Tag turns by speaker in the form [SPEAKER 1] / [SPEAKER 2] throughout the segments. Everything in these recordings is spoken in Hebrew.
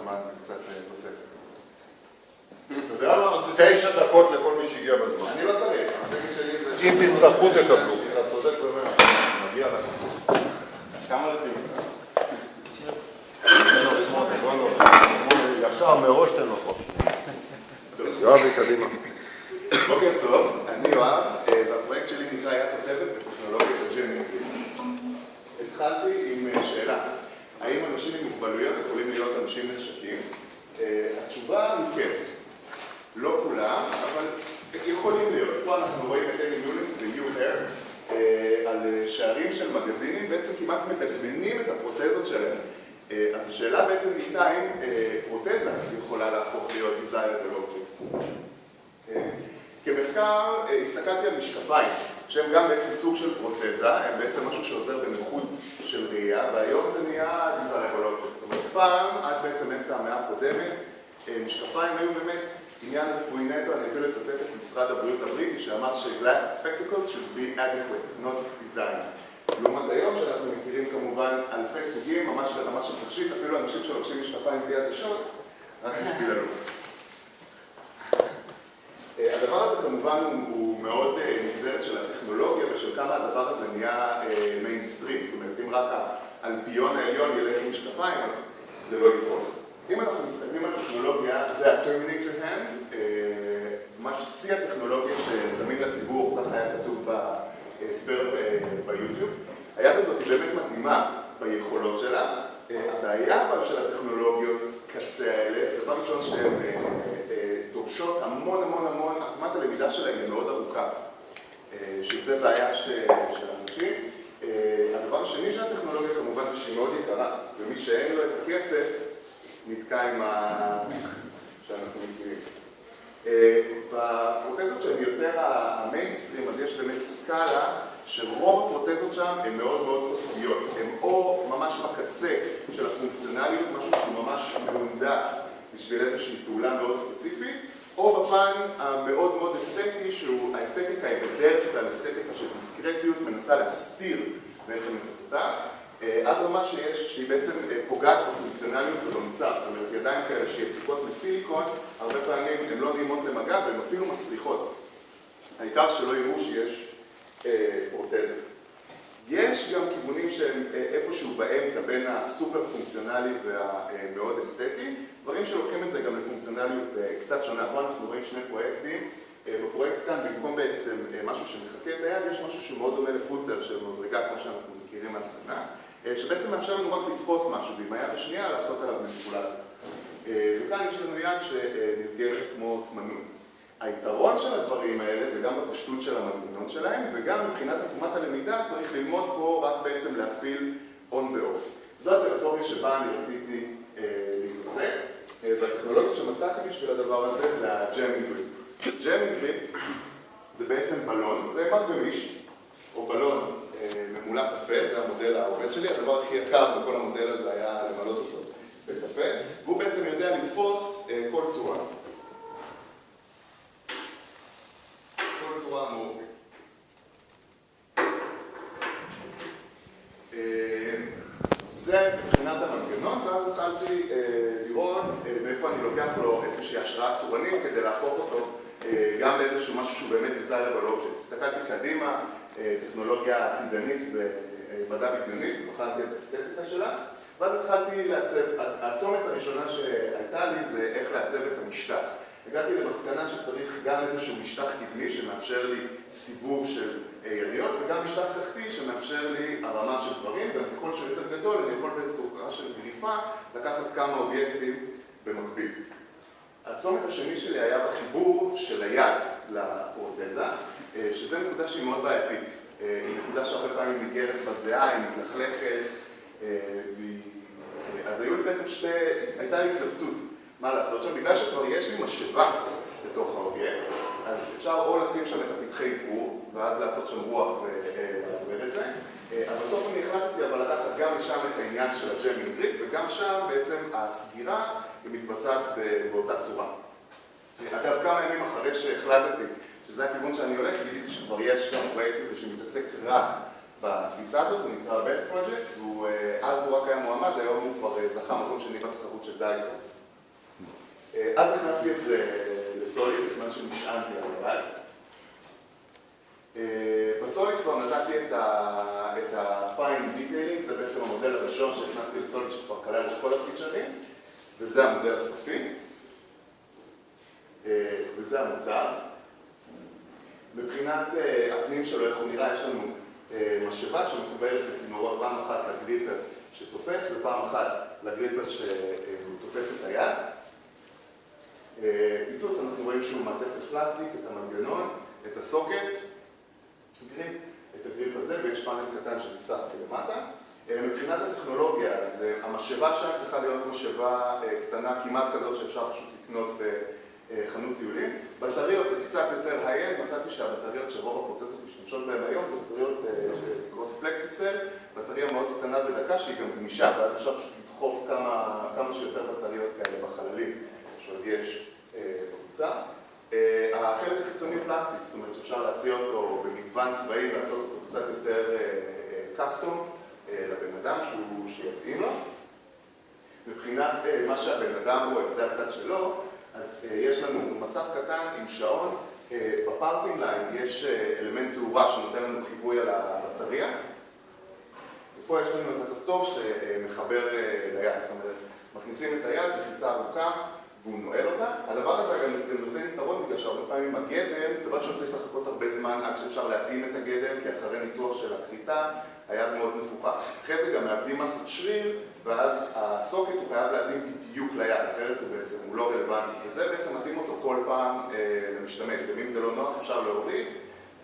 [SPEAKER 1] זמן וקצת תוספת. אתה יודע מה? 9 דקות לכל מי שהגיע בזמן. אני לא צריך, המצגת שלי זה... אם תצטרכו תקבלו. אתה צודק באמת, מגיע לך.
[SPEAKER 2] אז כמה לשים?
[SPEAKER 1] ישר מראש תן לו חופש. יואבי, קדימה. בוקר טוב, אני יואב, והפרויקט שלי נקרא יד תותבת בטכנולוגיה של ג'מיני. התחלתי עם שאלה, האם אנשים עם מוגבלויות יכולים להיות אנשים נחשקים? התשובה היא כן. לא כולם, אבל יכולים להיות. פה אנחנו רואים את אלי מיולינס ו-U-Hair על שערים של מגזינים, בעצם כמעט מדגמנים את הפרוטזות שלהם. אז השאלה בעצם נהייתה אם פרוטזה יכולה להפוך להיות desirable object. כמחקר הסתכלתי על משקפיים, שהם גם בעצם סוג של פרוטזה, הם בעצם משהו שעוזר בנוחות של ראייה, והיום זה נהיה desirable object. זאת אומרת, פעם, עד בעצם אמצע המאה הקודמת, משקפיים היו באמת עניין רפואי נטו. אני אפילו לצטט את משרד הבריאות הבריטי שאמר ש-glass spectacles should be adequate, not designed. לעומת היום שאנחנו מכירים כמובן אלפי סוגים, ממש ברמה של תכשיט, אפילו אנשים שלובשים משקפיים בלי עדשות, רק נקביל לנו. הדבר הזה כמובן הוא מאוד נגזרת של הטכנולוגיה ושל כמה הדבר הזה נהיה מיינסטרים, זאת אומרת, אם רק האלפיון העליון ילך עם משקפיים, אז זה לא יתפוס. אם אנחנו מסתכלים על טכנולוגיה, זה ה-Terminator Hand, ממש שיא הטכנולוגיה שזמין לציבור, כך היה כתוב בהסבר ביוטיוב. היד הזאת היא באמת מתאימה ביכולות שלה. הבעיה אבל של הטכנולוגיות קצה האלה, זה דבר ראשון שהן דורשות המון המון המון, עקומת הלמידה שלהן היא מאוד ארוכה, שזה בעיה של אנשים. הדבר השני של הטכנולוגיה כמובן זה שהיא מאוד יקרה, ומי שאין לו את הכסף נתקע עם שאנחנו מכירים. בפרוטזות שהן יותר המיינסטרים, אז יש באמת סקאלה שרוב הפרוטזות שם הן מאוד מאוד קוטביות. הן או ממש בקצה של הפונקציונליות, משהו שהוא ממש מהונדס בשביל איזושהי פעולה מאוד ספציפית, או בפן המאוד מאוד אסתטי, האסתטיקה היא בדרך כלל אסתטיקה של דיסקרטיות, מנסה להסתיר בעצם את אותה, עד רמה שהיא בעצם פוגעת בפונקציונליות ובמוצר. זאת אומרת, ידיים כאלה שיצוקות לסיליקון, הרבה פעמים הן לא נעימות למגע והן אפילו מסריחות. העיקר שלא יראו שיש פרוטזה. יש גם כיוונים שהם איפשהו באמצע בין הסופר פונקציונלי והמאוד אסתטי, דברים שלוקחים את זה גם לפונקציונליות קצת שונה. פה אנחנו רואים שני פרויקטים. בפרויקט כאן, במקום בעצם משהו שמחכה את היד, יש משהו שמאוד דומה לפוטר של מברגה, כמו שאנחנו מכירים מהסדנה, שבעצם מאפשר לנו רק לתפוס משהו, ועם היד השנייה לעשות עליו מניפולציה. וכאן יש לנו יד שנסגרת כמו תמנון. היתרון של הדברים האלה זה גם בפשטות של המנגנון שלהם, וגם מבחינת עקומת הלמידה צריך ללמוד פה רק בעצם להפעיל און ואוף. זו הטריטוריה שבה אני רציתי להתעסק, והטכנולוגיה שמצאתי בשביל הדבר הזה זה הג'מיני גריד. ג'מיני גריד זה בעצם בלון, זה מד גמיש, או בלון ממולא קפה, זה המודל העובד שלי. הדבר הכי יקר בכל המודל הזה היה למלות אותו בקפה, והוא בעצם יודע לתפוס כל צורה. כל צורה אמורפית. זה מבחינת המנגנון, ואז התחלתי לראות מאיפה אני לוקח לו איזושהי השראה צורנית כדי להפוך אותו גם לאיזשהו משהו שהוא באמת desirable object. הסתכלתי קדימה, טכנולוגיה עתידנית ומדע בדיונית, ובחנתי את האסתטיקה שלה, ואז התחלתי לעצב. הצומת הראשונה שהייתה לי זה איך לעצב את המשטח. הגעתי למסקנה שצריך גם איזשהו משטח קדמי שמאפשר לי סיבוב של יריות, וגם משטח תחתי שמאפשר לי הרמה של דברים, גם ככל שהוא יותר גדול אני יכול בצורה של גריפה לקחת כמה אובייקטים במקביל. הצומת השני שלי היה בחיבור של היד לפרוטזה, שזו נקודה שהיא מאוד בעייתית. היא נקודה שהרבה פעמים ניגרת בזיעה, היא מתלכלכת, אז היו לי בעצם הייתה לי התלבטות מה לעשות שם. בגלל שכבר יש לי משאבה בתוך האובייקט, אז אפשר או לשים שם את הפתחי עברור, ואז לעשות שם רוח ולעבר את זה. אבל בסוף אני החלטתי אבל לקחת גם לשם את העניין של הג'מיני גריד, וגם שם בעצם הסגירה היא מתבצעת באותה צורה. אגב, כמה ימים אחרי שהחלטתי שזה הכיוון שאני הולך, גיליתי שכבר יש גם פרויקט הזה שמתעסק רק בתפיסה הזאת, הוא נקרא Beth Project, ואז הוא רק היה מועמד, היום הוא כבר זכה מקום שני בתחרות של של דייסון. אז הכנסתי את זה לסוליד, בזמן שנשענתי על היד. בסוליד כבר נתתי את ה-Fine Detailing, זה בעצם המודל הראשון שהכנסתי לסוליד שכבר כלל את כל הפיצ'רים, וזה המודל הסופי, וזה המוצר. מבחינת הפנים שלו, איך הוא נראה, יש לנו משאבה שמחוברת לצינורות פעם אחת לגריפר שתופס ופעם אחת לגריפר שהוא תופס את היד. פיצוץ, אנחנו רואים שהוא מעטפת פלסטיק, את המנגנון, את הסוקט, את הגריפ הזה, ויש פאנל קטן שנפתח למטה. מבחינת הטכנולוגיה, אז המשאבה שם צריכה להיות משאבה קטנה, כמעט כזאת שאפשר פשוט לקנות בחנות טיולים. בטריות זה קצת יותר היי-אנד, מצאתי שהבטריות שרוב הפרוטזות משתמשות בהן היום, זה בטריות שנקראות פלקסיסל, בטריה מאוד קטנה ודקה שהיא גם גמישה, ואז אפשר פשוט לדחוף כמה שיותר בטריות כאלה בחללים שעוד יש בקבוצה. החלק החיצוני פלסטיק, זאת אומרת שאפשר להציע אותו במגוון צבעים, לעשות אותו קצת יותר קסטום לבן אדם שיתאים לו. מבחינת מה שהבן אדם רואה, זה הצד שלו, אז יש לנו מסך קטן עם שעון, בפארטינג ליין יש אלמנט תאורה שנותן לנו חיווי על הבטריה, ופה יש לנו את הכפתור שמחבר ליד, זאת אומרת, מכניסים את היד לחיצה ארוכה והוא נועל אותה. הדבר הזה גם נותן יתרון בגלל שהרבה פעמים הגדם, דבר שלא צריך לחכות הרבה זמן עד שאפשר להתאים את הגדם, כי אחרי ניתוח של הכריתה היד מאוד נפוחה. אחרי זה גם מאבדים מסת שריר, ואז הסוקט הוא חייב להתאים בדיוק ליד, אחרת הוא לא רלוונטי. וזה בעצם מתאים אותו כל פעם למשתמש. ואם זה לא נוח אפשר להוריד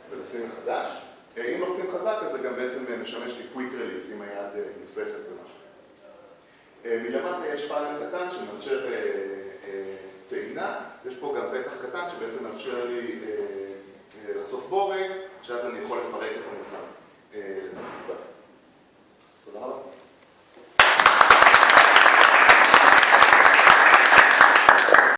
[SPEAKER 1] ולשים מחדש. אם לוחצים חזק אז זה גם בעצם משמש כקוויק רליס, אם היד נתפסת במשהו. מלמטה יש פאנל קטן שמאפשר טעינה, יש פה גם פתח קטן שבעצם מאפשר לי לחשוף בורג, שאז אני יכול לפרק את המוצר